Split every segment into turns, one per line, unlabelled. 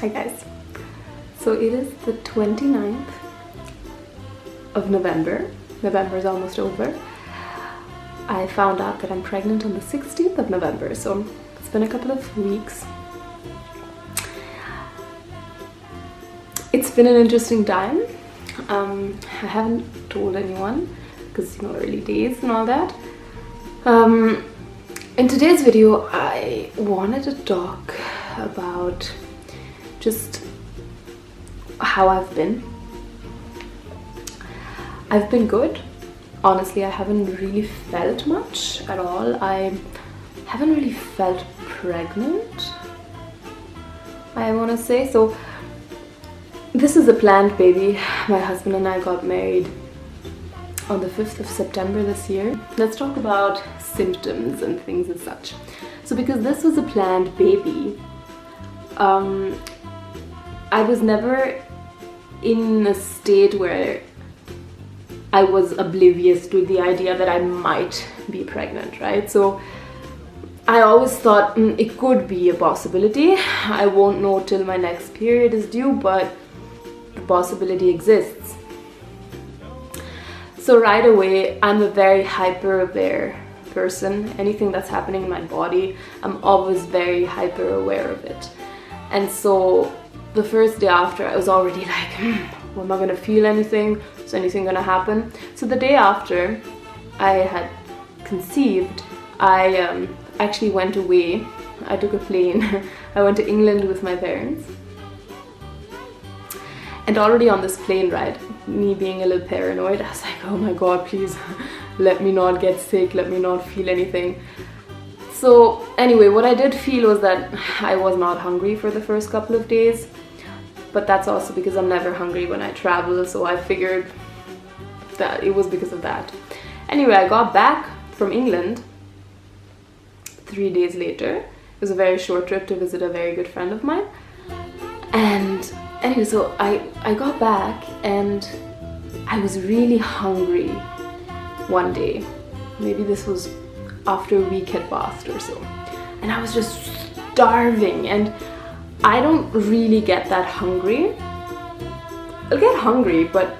Hi guys. So it is the 29th of November. November is almost over. I found out that I'm pregnant on the 16th of November, so it's been a couple of weeks. It's been an interesting time. I haven't told anyone because, you know, early days and all that. In today's video, I wanted to talk about just how I've been. I've been good. Honestly, I haven't really felt much at all. I haven't really felt pregnant, I want to say. So this is a planned baby. My husband and I got married on the 5th of September this year. Let's talk about symptoms and things as such. So because this was a planned baby, I was never in a state where I was oblivious to the idea that I might be pregnant, right? So I always thought it could be a possibility. I won't know till my next period is due, but the possibility exists. So right away, I'm a very hyper aware person. Anything that's happening in my body, I'm always very hyper aware of it. And so the first day after, I was already like, am I gonna feel anything? Is anything gonna happen? So the day after I had conceived, I actually went away. I took a plane. I went to England with my parents. And already on this plane ride, me being a little paranoid, I was like, oh my god, please let me not get sick, let me not feel anything. So anyway, what I did feel was that I was not hungry for the first couple of days, but that's also because I'm never hungry when I travel, so I figured that it was because of that. Anyway, I got back from England 3 days later. It was a very short trip to visit a very good friend of mine. And anyway, so I got back and I was really hungry one day. Maybe this was after a week had passed or so. And I was just starving, and I don't really get that hungry. I'll get hungry, but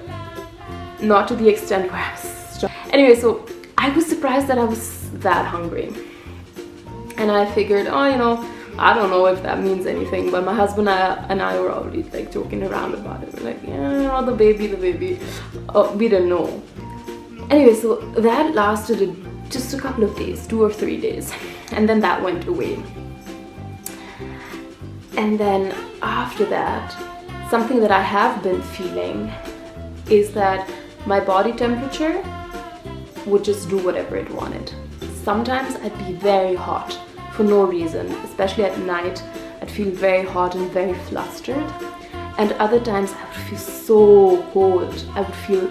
not to the extent where I was anyway, so I was surprised that I was that hungry. And I figured, oh, you know, I don't know if that means anything, but my husband and I were already like joking around about it. We're like, yeah, the baby. Oh, we didn't know. Anyway, so that lasted just a couple of days, 2 or 3 days, and then that went away. And then after that, something that I have been feeling is that my body temperature would just do whatever it wanted. Sometimes I'd be very hot for no reason, especially at night. I'd feel very hot and very flustered. And other times I would feel so cold. I would feel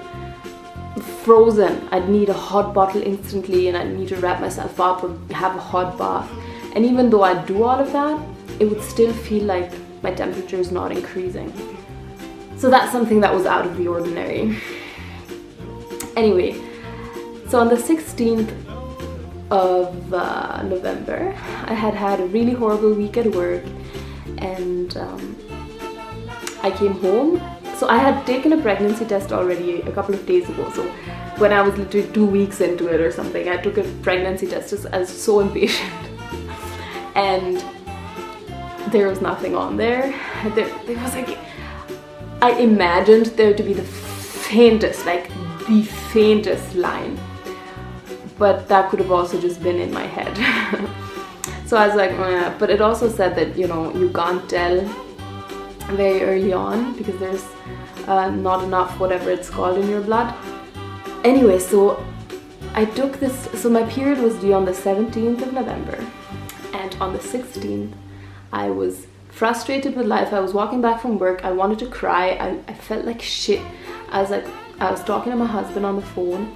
frozen. I'd need a hot bottle instantly, and I'd need to wrap myself up or have a hot bath. And even though I'd do all of that, it would still feel like my temperature is not increasing. So that's something that was out of the ordinary. Anyway, so on the 16th of November, I had a really horrible week at work, and I came home. So I had taken a pregnancy test already a couple of days ago. So when I was literally 2 weeks into it or something, I took a pregnancy test just as so impatient. And there was nothing on there. There was like, I imagined there to be the faintest line, but that could have also just been in my head. So I was like, oh yeah. But it also said that, you know, you can't tell very early on because there's not enough whatever it's called in your blood. Anyway, so I took this, so my period was due on the 17th of November, and on the 16th I was frustrated with life. I was walking back from work. I wanted to cry. I felt like shit. I was talking to my husband on the phone,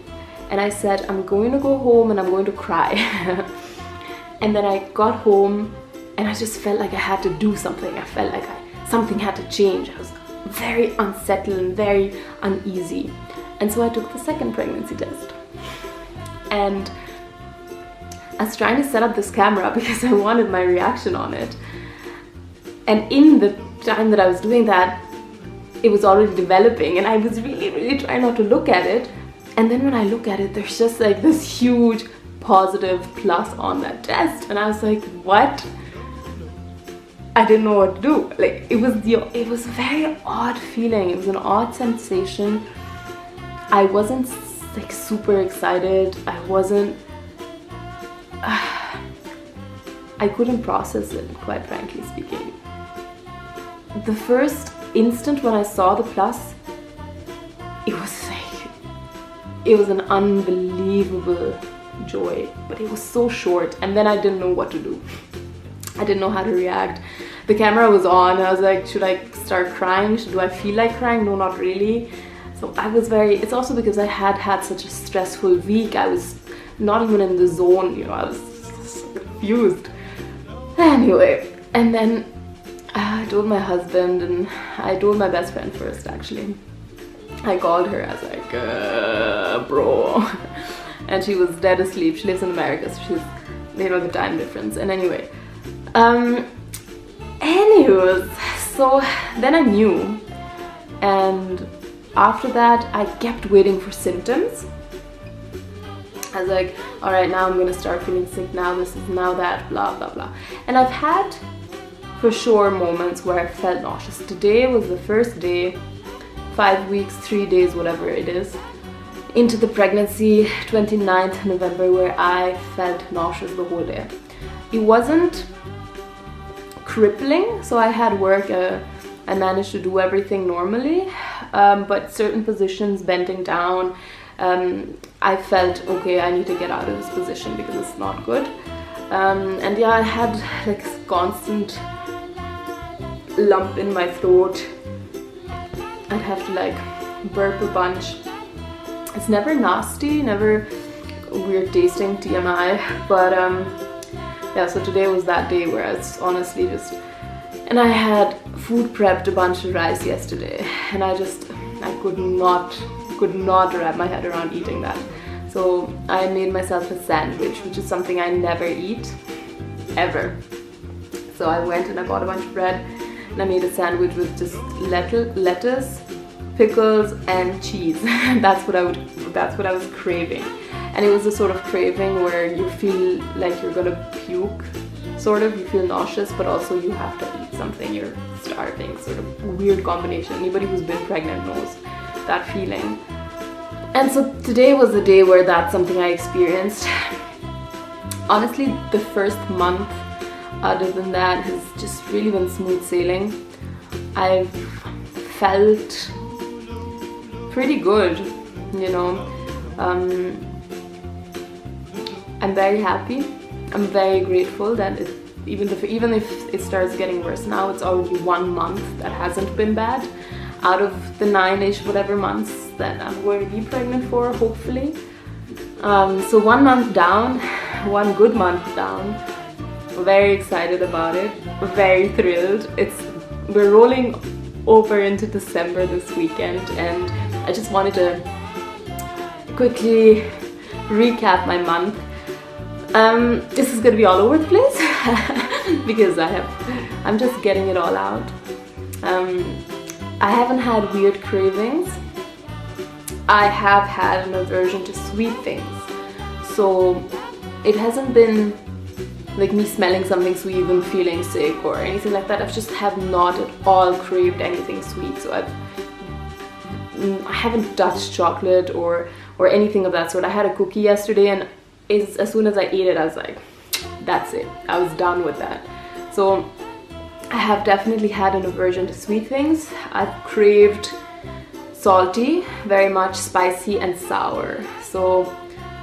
and I said, I'm going to go home and I'm going to cry. And then I got home and I just felt like I had to do something. I felt like something had to change. I was very unsettled and very uneasy. And so I took the second pregnancy test. And I was trying to set up this camera because I wanted my reaction on it. And in the time that I was doing that, it was already developing, and I was really trying not to look at it. And then when I look at it, there's just like this huge positive plus on that test, and I was like, what? I didn't know what to do. Like, it was a very odd feeling. It was an odd sensation. I wasn't like super excited. I couldn't process it, quite frankly speaking. The first instant when I saw the plus, it was an unbelievable joy, but it was so short, and then I didn't know what to do. I didn't know how to react. The camera was on, and I was like, should I start crying? Do I feel like crying? No, not really. So I was it's also because I had such a stressful week. I was not even in the zone, you know, I was so confused. Anyway, and then I told my husband, and I told my best friend first, actually. I called her, I was like, bro. And she was dead asleep. She lives in America, so she's, you know, the time difference. And anyway, anyways, so then I knew, and after that I kept waiting for symptoms. I was like, all right, now I'm gonna start feeling sick, now this is now that, blah blah blah. And I've had for sure moments where I felt nauseous. Today was the first day, 5 weeks, 3 days, whatever it is, into the pregnancy, 29th November, where I felt nauseous the whole day. It wasn't crippling, so I had work, I managed to do everything normally, but certain positions, bending down, I felt, okay, I need to get out of this position because it's not good. And yeah, I had like a constant lump in my throat. I'd have to like burp a bunch. It's never nasty, never weird tasting, TMI, but yeah, so today was that day where I was honestly just, and I had food prepped a bunch of rice yesterday, and I could not wrap my head around eating that. So I made myself a sandwich, which is something I never eat, ever. So I went and I bought a bunch of bread, and I made a sandwich with just lettuce, pickles, and cheese. That's what I was craving. And it was a sort of craving where you feel like you're gonna puke, sort of. You feel nauseous, but also you have to eat something. You're starving, sort of weird combination. Anybody who's been pregnant knows that feeling. And so today was the day where that's something I experienced. Honestly, the first month, other than that, has just really been smooth sailing. I've felt pretty good, you know. I'm very happy. I'm very grateful that even if it starts getting worse now, it's already 1 month that hasn't been bad out of the 9-ish whatever months that I'm going to be pregnant for, hopefully. So 1 month down, 1 good month down. Very excited about it. Very thrilled. We're rolling over into December this weekend, and I just wanted to quickly recap my month. This is gonna be all over the place because I'm just getting it all out. I haven't had weird cravings. I have had an aversion to sweet things. So it hasn't been like me smelling something sweet and feeling sick or anything like that. I just have not at all craved anything sweet. So I haven't touched chocolate or anything of that sort. I had a cookie yesterday, and as soon as I ate it, I was like, that's it. I was done with that. So I have definitely had an aversion to sweet things. I've craved salty, very much spicy and sour. So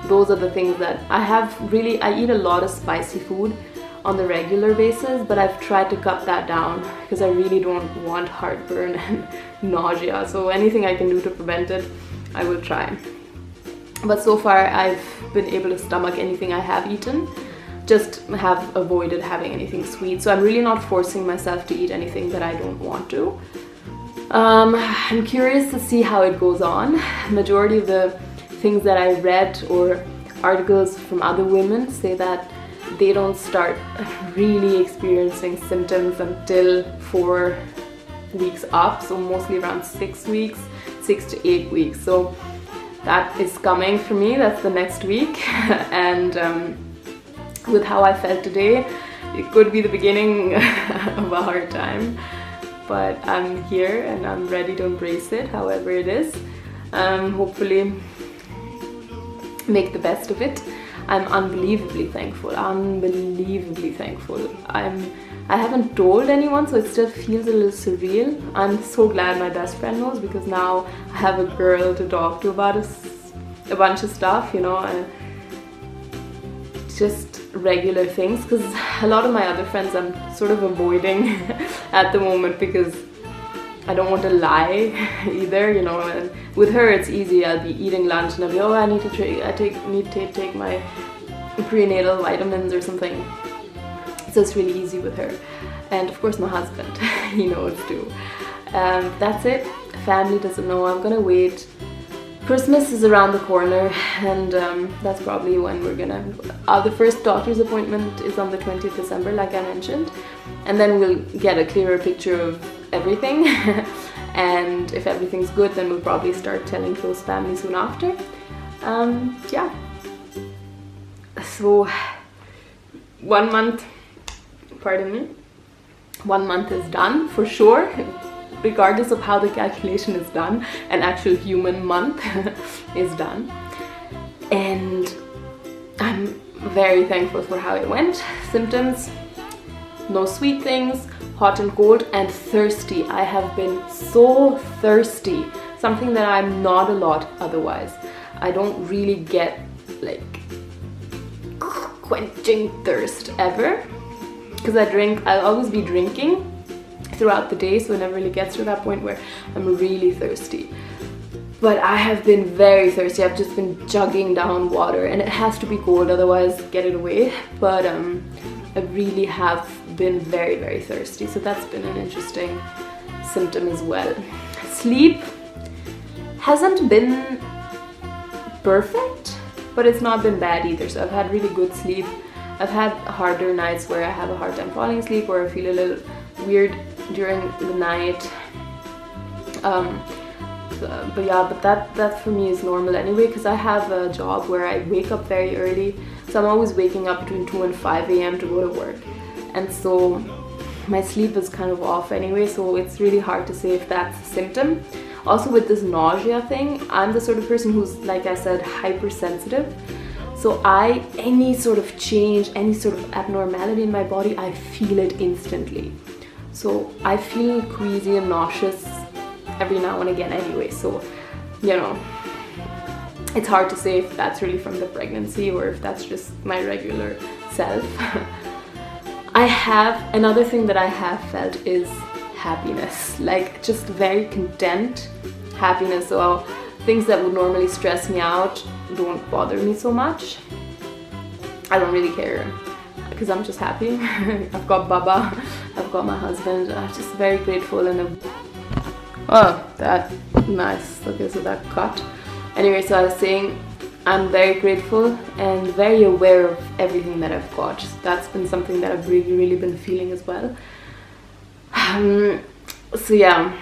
those are the things that I eat a lot of spicy food on the regular basis, but I've tried to cut that down because I really don't want heartburn and nausea. So anything I can do to prevent it, I will try. But so far I've been able to stomach anything I have eaten, just have avoided having anything sweet. So I'm really not forcing myself to eat anything that I don't want to. I'm curious to see how it goes on. Majority of the things that I read or articles from other women say that they don't start really experiencing symptoms until 4 weeks up, so mostly around 6 weeks, 6 to 8 weeks. So that is coming for me. That's the next week. And with how I felt today, it could be the beginning of a hard time, but I'm here and I'm ready to embrace it however it is. Hopefully make the best of it. I'm unbelievably thankful, I haven't told anyone, so it still feels a little surreal. I'm so glad my best friend knows, because now I have a girl to talk to about a bunch of stuff, you know, and just regular things, because a lot of my other friends I'm sort of avoiding at the moment because I don't want to lie either, you know. And with her it's easy. I'll be eating lunch and I'll be, oh, I need to take my prenatal vitamins or something. So it's really easy with her. And of course my husband, he knows too. That's it. Family doesn't know. I'm gonna wait. Christmas is around the corner, and that's probably when we're gonna... the first doctor's appointment is on the 20th December, like I mentioned. And then we'll get a clearer picture of everything. And if everything's good, then we'll probably start telling close family soon after. Yeah. So, 1 month, pardon me, 1 month is done for sure. Regardless of how the calculation is done, an actual human month is done. And I'm very thankful for how it went. Symptoms: no sweet things, hot and cold, and thirsty. I have been so thirsty, something that I'm not a lot otherwise. I don't really get like quenching thirst ever, because I'll always be drinking throughout the day, so it never really gets to that point where I'm really thirsty. But I have been very thirsty. I've just been chugging down water, and it has to be cold, otherwise get it away. But I really have been very, very thirsty, so that's been an interesting symptom as well. Sleep hasn't been perfect, but it's not been bad either. So I've had really good sleep. I've had harder nights where I have a hard time falling asleep, or I feel a little weird during the night. But yeah, but that for me is normal anyway, because I have a job where I wake up very early, so I'm always waking up between 2 and 5 a.m. to go to work, and so my sleep is kind of off anyway, so it's really hard to say if that's a symptom. Also with this nausea thing, I'm the sort of person who's, like I said, hypersensitive. So any sort of change, any sort of abnormality in my body, I feel it instantly. So I feel queasy and nauseous every now and again anyway. So, you know, it's hard to say if that's really from the pregnancy or if that's just my regular self. Another thing that I have felt is happiness, like just very content happiness. So things that would normally stress me out don't bother me so much. I don't really care, because I'm just happy. I've got Baba, I've got my husband. I'm just very grateful. And oh, that nice. Okay, so that cut. Anyway, so I was saying I'm very grateful and very aware of everything that I've got. That's been something that I've really, really been feeling as well. So yeah,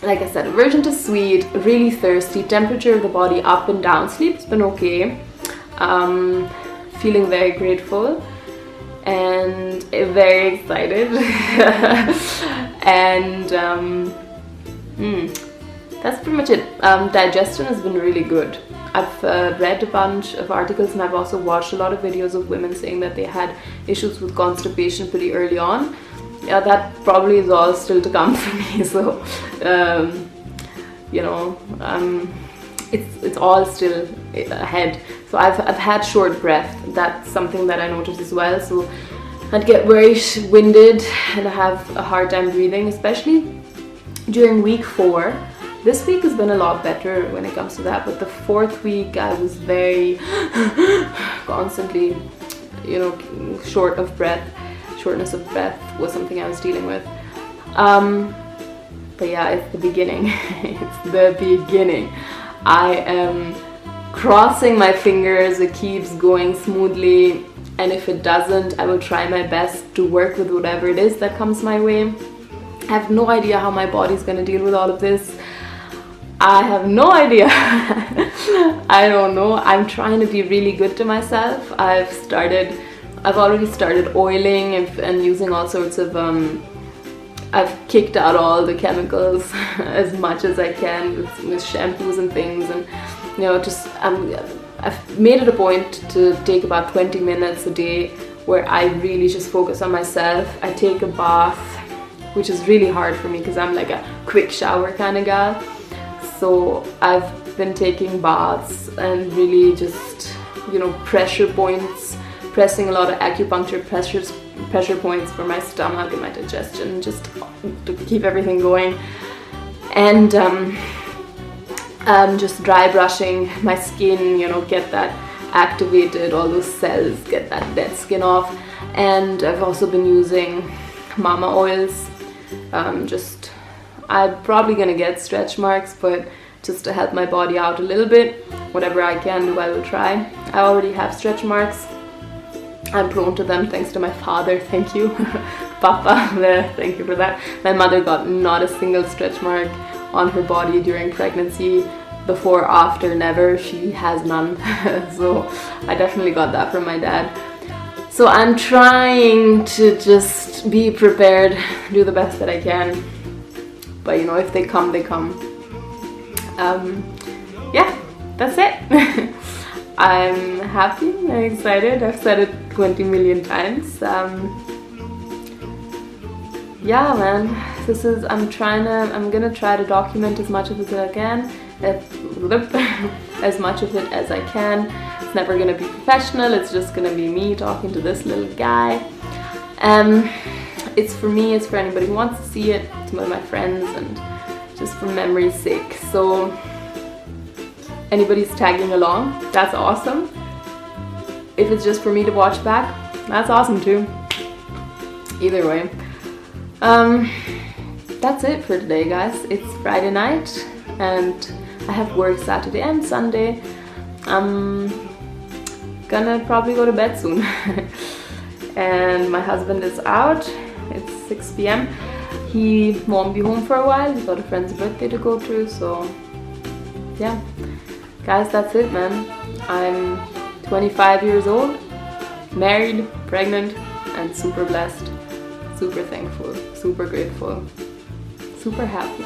like I said, aversion to sweet, really thirsty, temperature of the body up and down. Sleep's been okay. Feeling very grateful and very excited. And that's pretty much it. Digestion has been really good. I've read a bunch of articles, and I've also watched a lot of videos of women saying that they had issues with constipation pretty early on. Yeah, that probably is all still to come for me. So, you know, it's all still ahead. So I've had short breath. That's something that I noticed as well. So I'd get very winded and I have a hard time breathing, especially during week 4. This week has been a lot better when it comes to that, but the 4th week I was very constantly, you know, short of breath. Shortness of breath was something I was dealing with. But yeah, it's the beginning. It's the beginning. I am crossing my fingers it keeps going smoothly, and if it doesn't, I will try my best to work with whatever it is that comes my way. I have no idea how my body's gonna deal with all of this. I have no idea. I don't know. I'm trying to be really good to myself. I've already started oiling and using all sorts of I've kicked out all the chemicals as much as I can with shampoos and things, and you know, just I've made it a point to take about 20 minutes a day where I really just focus on myself. I take a bath, which is really hard for me because I'm like a quick shower kind of gal. So I've been taking baths and really just, you know, pressure points, pressing a lot of acupuncture pressure points for my stomach and my digestion, just to keep everything going. And just dry brushing my skin, you know, get that activated, all those cells, get that dead skin off. And I've also been using mama oils. I'm probably gonna get stretch marks, but just to help my body out a little bit, whatever I can do, I will try. I already have stretch marks. I'm prone to them thanks to my father, thank you. Papa, thank you for that. My mother got not a single stretch mark on her body during pregnancy. Before, after, never. She has none. So I definitely got that from my dad. So I'm trying to just be prepared, do the best that I can. But you know, if they come, they come. Yeah, that's it. I'm happy and excited. I've said it 20 million times. Yeah, man, I'm gonna try to document as much of it as I can, as much of it as I can. It's never gonna be professional, it's just gonna be me talking to this little guy. It's for me, it's for anybody who wants to see it, it's one of my friends, and just for memory's sake. So anybody's tagging along, that's awesome. If it's just for me to watch back, that's awesome too. Either way. That's it for today, guys. It's Friday night and I have work Saturday and Sunday. I'm gonna probably go to bed soon. And my husband is out. It's 6 p.m. He won't be home for a while. He's got a friend's birthday to go to, so yeah. Guys, that's it, man. I'm 25 years old, married, pregnant, and super blessed, super thankful, super grateful, super happy.